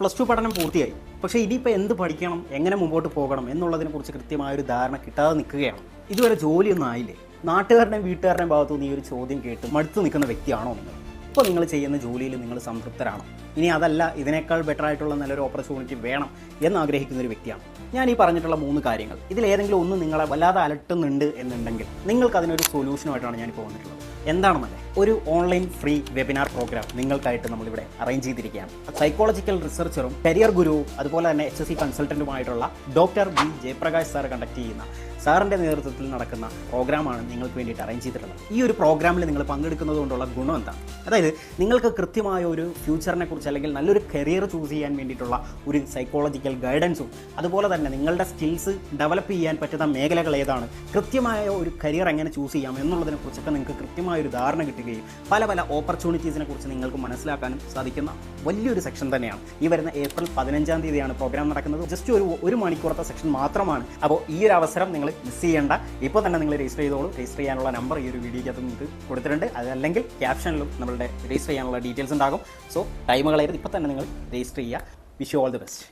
Plus two പഠനം പൂർത്തിയായി. പക്ഷേ ഇനിയിപ്പോൾ എന്ത് പഠിക്കണം, എങ്ങനെ മുമ്പോട്ട് പോകണം എന്നുള്ളതിനെക്കുറിച്ച് കൃത്യമായൊരു ധാരണ കിട്ടാതെ നിൽക്കുകയാണ്. ഇതുവരെ ജോലിയൊന്നും ആയില്ലേ? നാട്ടുകാരുടെയും വീട്ടുകാരുടെയും ഭാഗത്തുനിന്ന് ഈ ഒരു ചോദ്യം കേട്ട് മടുത്തു നിൽക്കുന്ന വ്യക്തിയാണോ നിങ്ങൾ? ഇപ്പോൾ നിങ്ങൾ ചെയ്യുന്ന ജോലിയിൽ നിങ്ങൾ സംതൃപ്തരാണോ? ഇനി അതല്ല, ഇതിനേക്കാൾ ബെറ്റർ ആയിട്ടുള്ള നല്ലൊരു ഓപ്പർച്യൂണിറ്റി വേണം എന്നാഗ്രഹിക്കുന്ന ഒരു വ്യക്തിയാണ്. ഞാൻ ഈ പറഞ്ഞിട്ടുള്ള 3 കാര്യങ്ങൾ ഇതിലേതെങ്കിലും ഒന്ന് നിങ്ങളെ വല്ലാതെ അലട്ടുന്നുണ്ട് എന്നുണ്ടെങ്കിൽ നിങ്ങൾക്ക് അതിനൊരു സൊല്യൂഷനുമായിട്ടാണ് ഞാനിപ്പോൾ വന്നിട്ടുള്ളത്. എന്താണെന്നല്ലേ, ഒരു ഓൺലൈൻ ഫ്രീ വെബിനാർ പ്രോഗ്രാം നിങ്ങൾക്കായിട്ട് നമ്മളിവിടെ അറേഞ്ച് ചെയ്തിരിക്കുകയാണ്. സൈക്കോളജിക്കൽ റിസർച്ചറും കരിയർ ഗുരുവും അതുപോലെ തന്നെ HSC കൺസൾട്ടൻറ്റുമായിട്ടുള്ള doctor B Jayaprakash sir conduct ചെയ്യുന്ന സാറിൻ്റെ നേതൃത്വത്തിൽ നടക്കുന്ന പ്രോഗ്രാമാണ് നിങ്ങൾക്ക് വേണ്ടിയിട്ട് അറേഞ്ച് ചെയ്തിട്ടുള്ളത്. ഈ ഒരു പ്രോഗ്രാമിൽ നിങ്ങൾ പങ്കെടുക്കുന്നത് കൊണ്ടുള്ള ഗുണം എന്താണ്? അതായത് നിങ്ങൾക്ക് കൃത്യമായ ഒരു ഫ്യൂച്ചറിനെ കുറിച്ച് അല്ലെങ്കിൽ നല്ലൊരു കരിയർ ചൂസ് ചെയ്യാൻ വേണ്ടിയിട്ടുള്ള ഒരു സൈക്കോളജിക്കൽ ഗൈഡൻസും അതുപോലെ തന്നെ നിങ്ങളുടെ സ്കിൽസ് ഡെവലപ്പ് ചെയ്യാൻ പറ്റുന്ന മേഖലകൾ ഏതാണ്, കൃത്യമായ ഒരു കരിയർ എങ്ങനെ ചൂസ് ചെയ്യാം എന്നുള്ളതിനെക്കുറിച്ചൊക്കെ നിങ്ങൾക്ക് കൃത്യമായൊരു ധാരണ കിട്ടുകയും പല ഓപ്പർച്യൂണിറ്റീസിനെ കുറിച്ച് നിങ്ങൾക്ക് മനസ്സിലാക്കാനും സാധിക്കുന്ന വലിയൊരു സെക്ഷൻ തന്നെയാണ്. ഈ വരുന്ന ഏപ്രിൽ 15-ാം തീയതിയാണ് പ്രോഗ്രാം നടക്കുന്നത്. ജസ്റ്റ് ഒരു മണിക്കൂറത്തെ സെക്ഷൻ മാത്രമാണ്. അപ്പോൾ ഈ ഒരു അവസരം നിങ്ങൾ മിസ് ചെയ്യേണ്ട. ഇപ്പോൾ തന്നെ നിങ്ങൾ രജിസ്റ്റർ ചെയ്തോളൂ. രജിസ്റ്റർ ചെയ്യാനുള്ള നമ്പർ ഈ ഒരു വീഡിയോയ്ക്കകത്ത് നിങ്ങൾക്ക് കൊടുത്തിട്ടുണ്ട്. അതല്ലെങ്കിൽ ക്യാപ്ഷനിലും നമ്മളുടെ രജിസ്റ്റർ ചെയ്യാനുള്ള ഡീറ്റെയിൽസ് ഉണ്ടാകും. സോ ടൈം കളയരുത്, ഇപ്പോൾ തന്നെ നിങ്ങൾ രജിസ്റ്റർ ചെയ്യുക. Wish you all the best.